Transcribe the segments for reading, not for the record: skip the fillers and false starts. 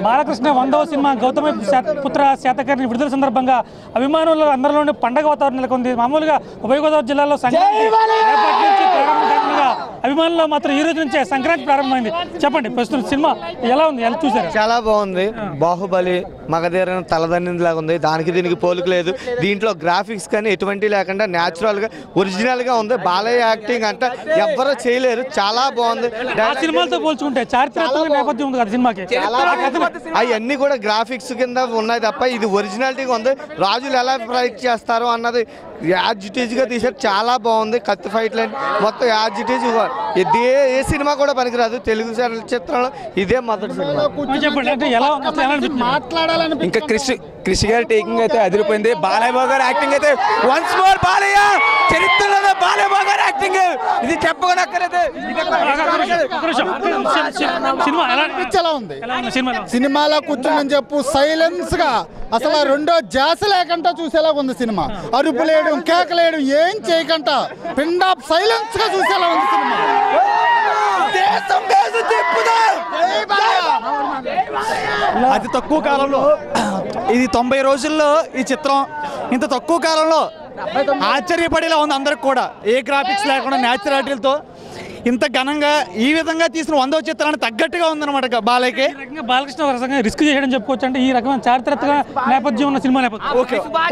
Balakrishna 100వ cinema Gautami పుత్ర శాతకర్ణి విడుదల సందర్భంగా అభిమానులు అందరిలోని పండగ వాతావరణం నెలకొంది. మామూలుగా ఉభయ గోదావరి జిల్లాలో అభిమానుల్లో మాత్రం ఈ రోజు నుంచే సంక్రాంతి ప్రారంభమైంది. చెప్పండి, ప్రస్తుతం సినిమా ఎలా ఉంది, ఎలా చూసారు? చాలా బాగుంది. బాహుబలి మగధీర తలదన్నిలాగా ఉంది. దానికి దీనికి పోలిక లేదు. దీంట్లో గ్రాఫిక్స్ కానీ ఎటువంటి లేకుండా న్యాచురల్గా ఒరిజినల్గా ఉంది. బాలయ్య యాక్టింగ్ అంటే ఎవ్వరూ చేయలేరు. చాలా బాగుంది. సినిమాలతో పోల్చుకుంటే చారిత్రాత్మక నేపథ్యం ఉంది కదా సినిమాకి. అవన్నీ కూడా గ్రాఫిక్స్ కింద ఉన్నాయి తప్ప ఇది ఒరిజినాలిటీగా ఉంది. రాజులు ఎలా ఫైట్ చేస్తారు అన్నది యాజ్ ఇట్ ఈజ్గా తీసారు. చాలా బాగుంది. కత్తి ఫైట్ లైన్ మొత్తం as it is. A cinema కూడా పనికిరాదు. తెలుగు చిత్రంలో ఇదే మొదటి సినిమా. ఇంకా క్రిష్ గారి టేకింగ్ అయితే అదిరిపోయింది. బాలయ్య బాబు గారి యాక్టింగ్ అయితే వన్స్ మోర్ బాలయ్య చరిత్రలో బాలయ్య బాబు గారి యాక్టింగ్ ఇది చెప్పగలక్కర్లేదు. సినిమాలో కూర్చుని చెప్పు సైలెన్స్ గా అసలు రెండో జాస లేకుండా చూసేలా ఉంది సినిమా. అరుపులేయడం కేకలేయడం ఏం చేయకుండా పిండ్ ఆఫ్ సైలెన్స్ గా చూసేలా ఉంది సినిమా. అతి తక్కువ కాలంలో ఇది 90 రోజుల్లో ఈ చిత్రం ఇంత తక్కువ కాలంలో ఆశ్చర్యపడేలా ఉంది అందరికి కూడా. ఏ గ్రాఫిక్స్ లేకుండా న్యాచురాలిటీలతో ఇంత ఘనంగా ఈ విధంగా తీసిన 100వ చిత్రాన్ని తగ్గట్టుగా ఉందన్నమాట బాలయ్యకి. బాలకృష్ణ ఒక రకంగా రిస్క్ చేయడం చెప్పుకోవచ్చు. అంటే ఈ రకమైన చారిత్రక నేపథ్యం ఉన్న సినిమా నేపథ్యం.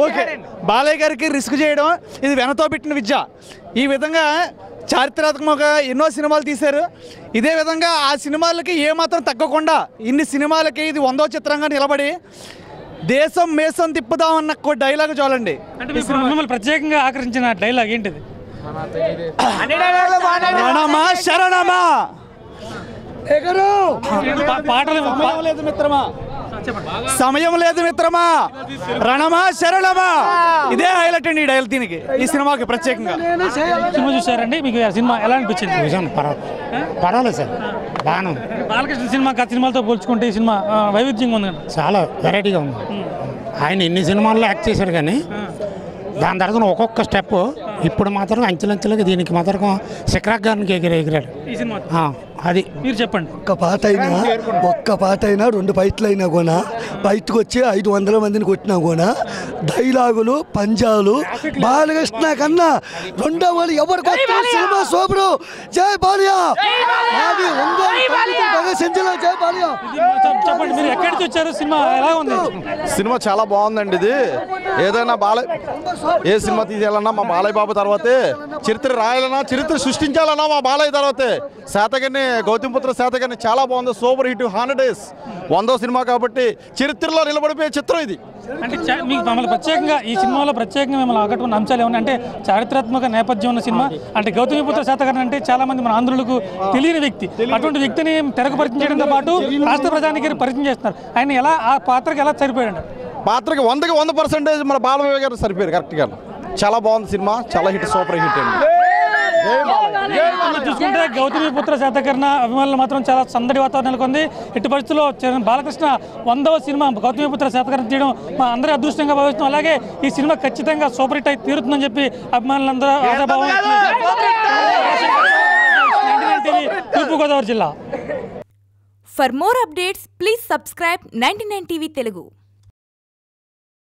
ఓకే బాలయ్య గారికి రిస్క్ చేయడం ఇది వెనతో పెట్టిన విద్య. ఈ విధంగా చారిత్రాత్మక ఎన్నో సినిమాలు తీశారు. ఇదే విధంగా ఆ సినిమాలకి ఏమాత్రం తగ్గకుండా ఇన్ని సినిమాలకి ఇది 100వ చిత్రంగా నిలబడి దేశం మేసం తిప్పుదామన్న డైలాగ్ చూడండి. మిమ్మల్ని ప్రత్యేకంగా ఆకర్షించిన డైలాగ్ ఏంటిది? రణమా శరణమా పాటలు లేదు మిత్రమా, సమయం లేదు మిత్రమా, రణమా శరణమా. ఇదే హైలైట్ అండి ఈ డైలాగ్ దీనికి, ఈ సినిమాకి ప్రత్యేకంగా. సినిమా చూసారండి, మీకు సినిమా ఎలా అనిపించింది? పర్వాలేదు సార్, బాగానే ఉంది. బాలకృష్ణ సినిమా గత సినిమాలతో పోల్చుకుంటే ఈ సినిమా వైవిధ్యంగా ఉంది, చాలా వెరైటీగా ఉంది. ఆయన ఎన్ని సినిమాల్లో యాక్ట్ చేశారు కానీ దాని తర్వాత ఒక్కొక్క స్టెప్ ఇప్పుడు మాత్రం అంచెలంచెలుగా దీనికి మాత్రం శిఖరాగ్రానికి ఎగిరాడు ఈ సినిమా. అది మీరు చెప్పండి. ఒక్క పాట అయినా 2 ఫైట్లు అయినా కూడా బయటకు వచ్చి 500 మందిని కొట్టినా కూడా డైలాగులు పంజాలు బాలకృష్ణ కన్నా రెండో వాళ్ళు ఎవరికి సినిమా సోపుడు. జై బాలయ్య. చెప్పండి, మీరు ఎక్కడి నుంచి వచ్చారు? సినిమా ఎలా ఉంది? సినిమా చాలా బాగుందండి. ఇది ఏదైనా ఏ సినిమా తీసేయాలన్నా మా బాలయ్య బాబు తర్వాతే, చరిత్ర రాయాలన్నా చరిత్ర సృష్టించాలన్నా మా బాలయ్య తర్వాతే. శాతకర్ణి గౌతమిపుత్ర శాతకర్ణి చాలా బాగుంది. సూపర్ హిట్ 100 డేస్ 100వ సినిమా కాబట్టి చరిత్రలో నిలబడిపోయే చిత్రం ఇది. అంటే మీకు మమ్మల్ని ప్రత్యేకంగా ఈ సినిమాలో ప్రత్యేకంగా మిమ్మల్ని ఆకట్టుకున్న అంశాలు ఏమన్నా అంటే చారిత్రాత్మక నేపథ్యం ఉన్న సినిమా. అంటే గౌతమిపుత్ర శాతకర్ణి అంటే చాలా మంది మన ఆంధ్రులకు తెలియని వ్యక్తి. అటువంటి వ్యక్తిని తెరకు పరిచయం చేయడంతో పాటు రాష్ట్ర ప్రజానికి పరిచయం చేస్తున్నారు. ఆయన ఎలా ఆ పాత్రకి ఎలా సరిపోయాడు? పాత్రకి 100కి 100% మన బాలయ్య గారు సరిపోయారు కరెక్ట్గా. చాలా బాగుంది సినిమా, చాలా హిట్, సూపర్ హిట్ అండి. చూసుకుంటే గౌతమిపుత్ర శాతకర్ణి అభిమానులు మాత్రం చాలా సందడి వాతావరణం నెలకొంది. ఎట్టి పరిస్థితుల్లో బాలకృష్ణ 100వ సినిమా గౌతమిపుత్ర శాతకర్ణి తీయడం మా అందరి అదృష్టంగా భావిస్తున్నాం. అలాగే ఈ సినిమా ఖచ్చితంగా సూపర్ హిట్ అయి తీరుతుందని చెప్పి అభిమానులందరూ ఆశాభావం. తూర్పుగోదావరి జిల్లా. For more updates, please subscribe 99 TV Telugu.